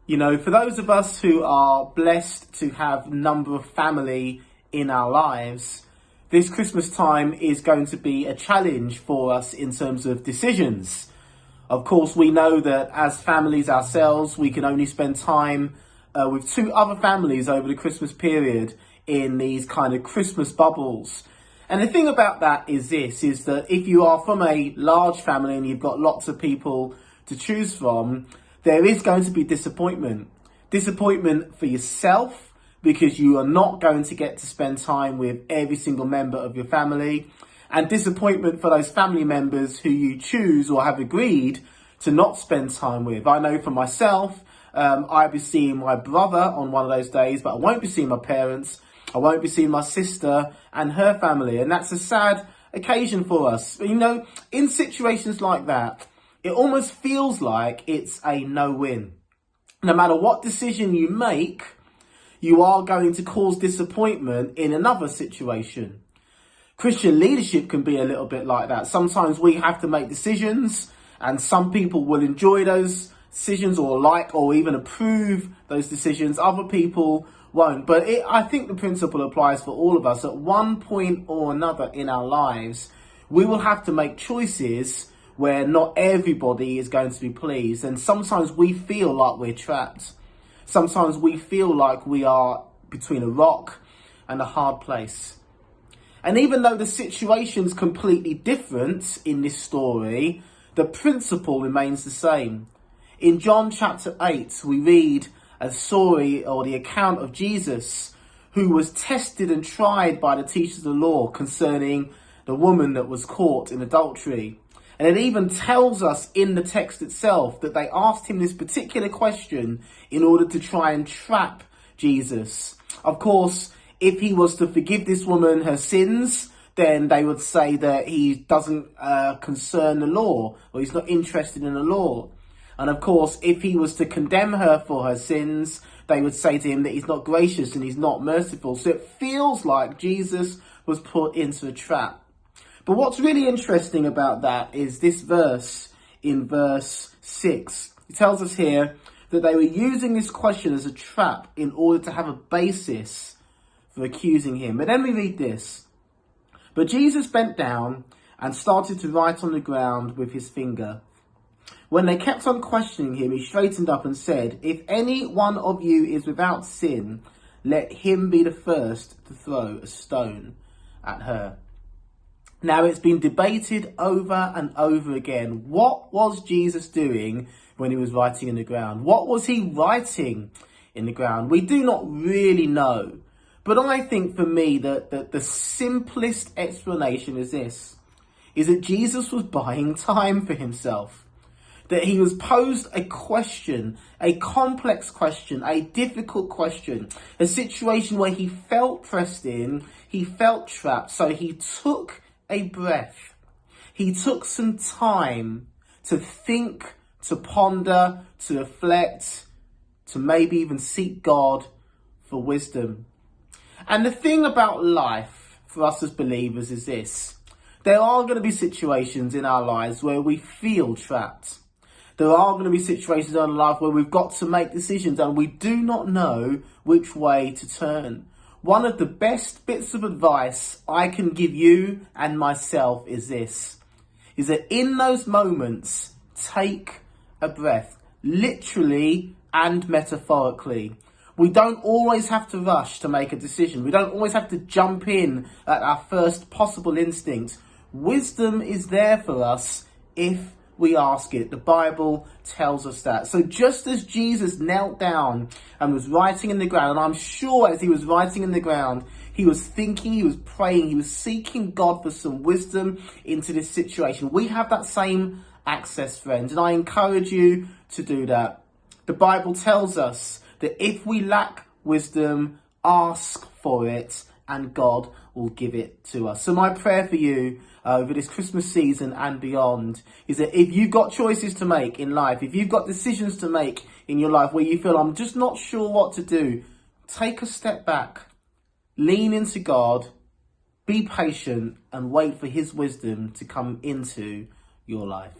You know, for those of us who are blessed to have a number of family in our lives, this Christmas time is going to be a challenge for us in terms of decisions. Of course, we know that as families ourselves, we can only spend time with two other families over the Christmas period in these kind of Christmas bubbles. And the thing about that is this, is that if you are from a large family and you've got lots of people to choose from, there is going to be disappointment. Disappointment for yourself because you are not going to get to spend time with every single member of your family. And disappointment for those family members who you choose or have agreed to not spend time with. I know for myself, I'll be seeing my brother on one of those days, but I won't be seeing my parents. I won't be seeing my sister and her family. And that's a sad occasion for us. You know, in situations like that, it almost feels like it's a no-win. No matter what decision you make, you are going to cause disappointment in another situation. Christian leadership can be a little bit like that. Sometimes we have to make decisions, and some people will enjoy those decisions or like or even approve those decisions. Other people won't. But I think the principle applies for all of us. At one point or another in our lives, we will have to make choices where not everybody is going to be pleased. And sometimes we feel like we're trapped. Sometimes we feel like we are between a rock and a hard place. And even though the situation's completely different in this story, the principle remains the same. In John chapter 8, we read a story or the account of Jesus who was tested and tried by the teachers of the law concerning the woman that was caught in adultery. And it even tells us in the text itself that they asked him this particular question in order to try and trap Jesus. Of course, if he was to forgive this woman her sins, then they would say that he doesn't concern the law, or he's not interested in the law. And of course, if he was to condemn her for her sins, they would say to him that he's not gracious and he's not merciful. So it feels like Jesus was put into a trap. But what's really interesting about that is this verse in verse 6. It tells us here that they were using this question as a trap in order to have a basis for accusing him. But then we read this. But Jesus bent down and started to write on the ground with his finger. When they kept on questioning him, he straightened up and said, "If any one of you is without sin, let him be the first to throw a stone at her." Now, it's been debated over and over again. What was Jesus doing when he was writing in the ground? What was he writing in the ground? We do not really know. But I think for me that the simplest explanation is this, is that Jesus was buying time for himself. That he was posed a question, a complex question, a difficult question, a situation where he felt pressed in, he felt trapped, so he took a breath. He took some time to think, to ponder, to reflect, to maybe even seek God for wisdom. And the thing about life for us as believers is this. There are going to be situations in our lives where we feel trapped. There are going to be situations in our life where we've got to make decisions and we do not know which way to turn. One of the best bits of advice I can give you and myself is this, is that in those moments, take a breath, literally and metaphorically. We don't always have to rush to make a decision. We don't always have to jump in at our first possible instinct. Wisdom is there for us if we ask it. The Bible tells us that. So just as Jesus knelt down and was writing in the ground, and I'm sure as he was writing in the ground, he was thinking, he was praying, he was seeking God for some wisdom into this situation. We have that same access, friends, and I encourage you to do that. The Bible tells us that if we lack wisdom, ask for it, and God will give it to us. So my prayer for you over this Christmas season and beyond is that if you've got choices to make in life, if you've got decisions to make in your life where you feel, I'm just not sure what to do, take a step back, lean into God, be patient and wait for his wisdom to come into your life.